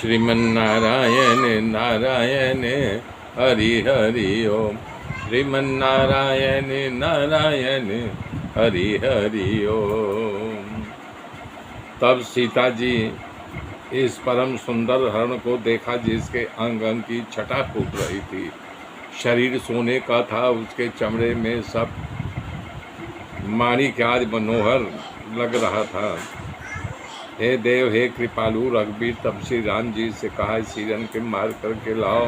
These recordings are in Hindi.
श्रीमन्नारायण नारायण हरि हरि ओम। श्रीमन्नारायण नारायण हरि हरि ओम। तब सीता जी इस परम सुंदर हरण को देखा जिसके अंग अंग की छटा फूट रही थी। शरीर सोने का था, उसके चमड़े में सब माणिक्यादि मनोहर लग रहा था। हे देव, हे कृपालु रघुवीर, तब श्री राम जी से कहा, इस हिरण के मार करके लाओ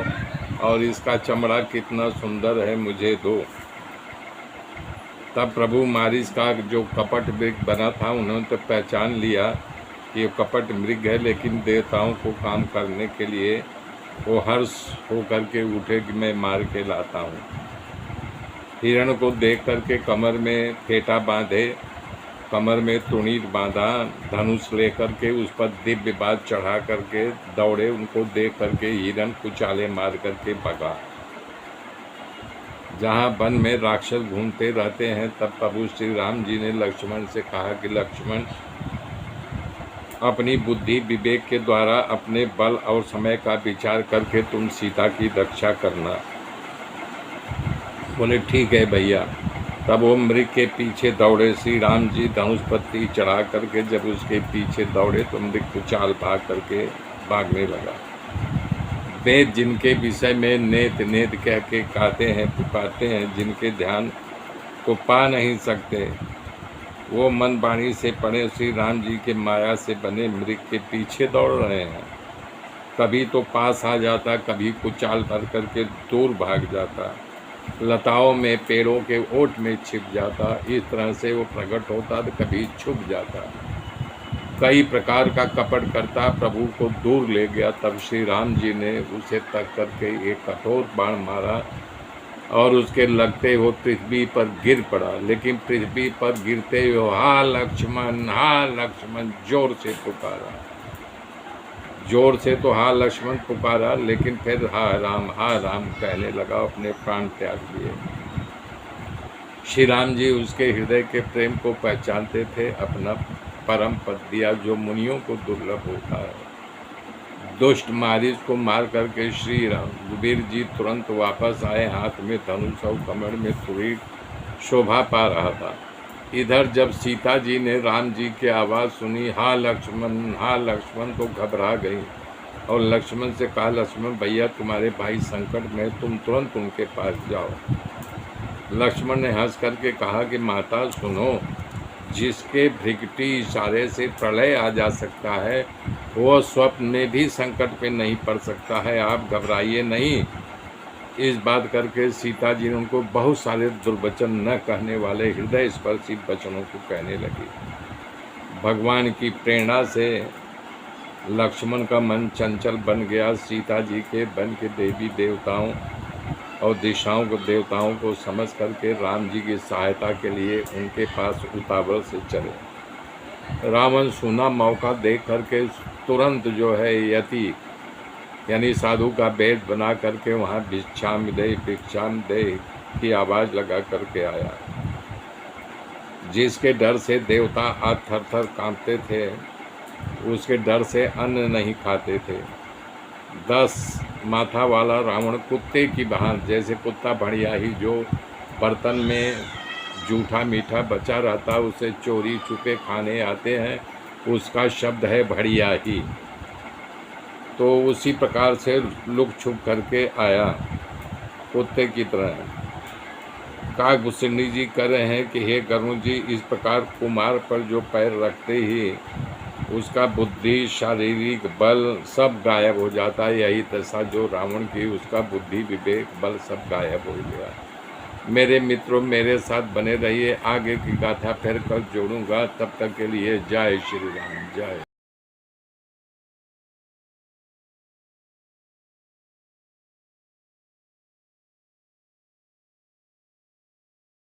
और इसका चमड़ा कितना सुंदर है मुझे दो। तब प्रभु मारिस का जो कपट मृग बना था, उन्होंने तो पहचान लिया कि ये कपट मृग है, लेकिन देवताओं को काम करने के लिए वो हर्ष होकर के उठे कि मैं मार के लाता हूँ। हिरण को देख करके कमर में फेटा बांधे, कमर में तुणीर बांधा, धनुष लेकर के उस पर दिव्य बात चढ़ा करके दौड़े। उनको देख करके हिरण कुचाले मार करके भगा। जहाँ वन में राक्षस घूमते रहते हैं, तब प्रभु श्री राम जी ने लक्ष्मण से कहा कि लक्ष्मण, अपनी बुद्धि विवेक के द्वारा अपने बल और समय का विचार करके तुम सीता की रक्षा करना। बोले ठीक है भैया। तब वो मृग के पीछे दौड़े। श्री राम जी धनुष पत्ती चढ़ा करके जब उसके पीछे दौड़े तो मृग कुचाल भाग करके भागने लगा। वेद जिनके विषय में नेत नेत कह के कहते हैं, पुकारते हैं, जिनके ध्यान को पा नहीं सकते, वो मन वाणी से पढ़े श्री राम जी के माया से बने मृग के पीछे दौड़ रहे हैं। कभी तो पास आ जाता, कभी कुचाल भर करके दूर भाग जाता, लताओं में पेड़ों के ओट में छिप जाता। इस तरह से वो प्रकट होता तो कभी छुप जाता। कई प्रकार का कपट करता, प्रभु को दूर ले गया। तब श्री राम जी ने उसे तक करके एक कठोर बाण मारा और उसके लगते वो पृथ्वी पर गिर पड़ा। लेकिन पृथ्वी पर गिरते हुए हा लक्ष्मण जोर से पुकारा। जोर से तो हा लक्ष्मण पुकारा, लेकिन फिर हा राम कहने लगा, अपने प्राण त्याग दिए। श्री राम जी उसके हृदय के प्रेम को पहचानते थे, अपना परम पद दिया जो मुनियों को दुर्लभ होता है। दुष्ट मारिच को मार करके श्री रघुवीर जी तुरंत वापस आए। हाथ में धनुष और कमर में तुरीर शोभा पा रहा था। इधर जब सीता जी ने राम जी की आवाज़ सुनी, हा लक्ष्मण, तो घबरा गई और लक्ष्मण से कहा, लक्ष्मण भैया, तुम्हारे भाई संकट में, तुम तुरंत उनके पास जाओ। लक्ष्मण ने हंस करके कहा कि माता सुनो, जिसके भृगटी इशारे से प्रलय आ जा सकता है, वो स्वप्न में भी संकट पे नहीं पड़ सकता है। आप घबराइए नहीं। इस बात करके सीता जी ने उनको बहुत सारे दुर्वचन न कहने वाले हृदय स्पर्शी वचनों को कहने लगी। भगवान की प्रेरणा से लक्ष्मण का मन चंचल बन गया। सीता जी के बन के देवी देवताओं और दिशाओं को देवताओं को समझ करके राम जी की सहायता के लिए उनके पास उतावल से चले। रावण सुना मौका देख करके तुरंत जो है यति यानी साधु का वेद बना करके वहाँ भिक्षाम दे की आवाज़ लगा करके आया। जिसके डर से देवता हाथ थर थर कांपते थे, उसके डर से अन्न नहीं खाते थे। 10 माथा वाला रावण कुत्ते की भांति, जैसे कुत्ता बढ़िया ही जो बर्तन में जूठा मीठा बचा रहता उसे चोरी छुपे खाने आते हैं, उसका शब्द है बढ़िया ही। तो उसी प्रकार से लुक छुप करके आया कुत्ते की तरह। काकभूषणी जी कह रहे हैं कि हे गरुड़ जी, इस प्रकार कुमार पर जो पैर रखते ही उसका बुद्धि, शारीरिक बल सब गायब हो जाता है। यही दशा जो रावण की, उसका बुद्धि, विवेक, बल सब गायब हो गया। मेरे मित्रों, मेरे साथ बने रहिए। आगे की गाथा फिर कल जोड़ूंगा। तब तक के लिए जय श्री राम, जय।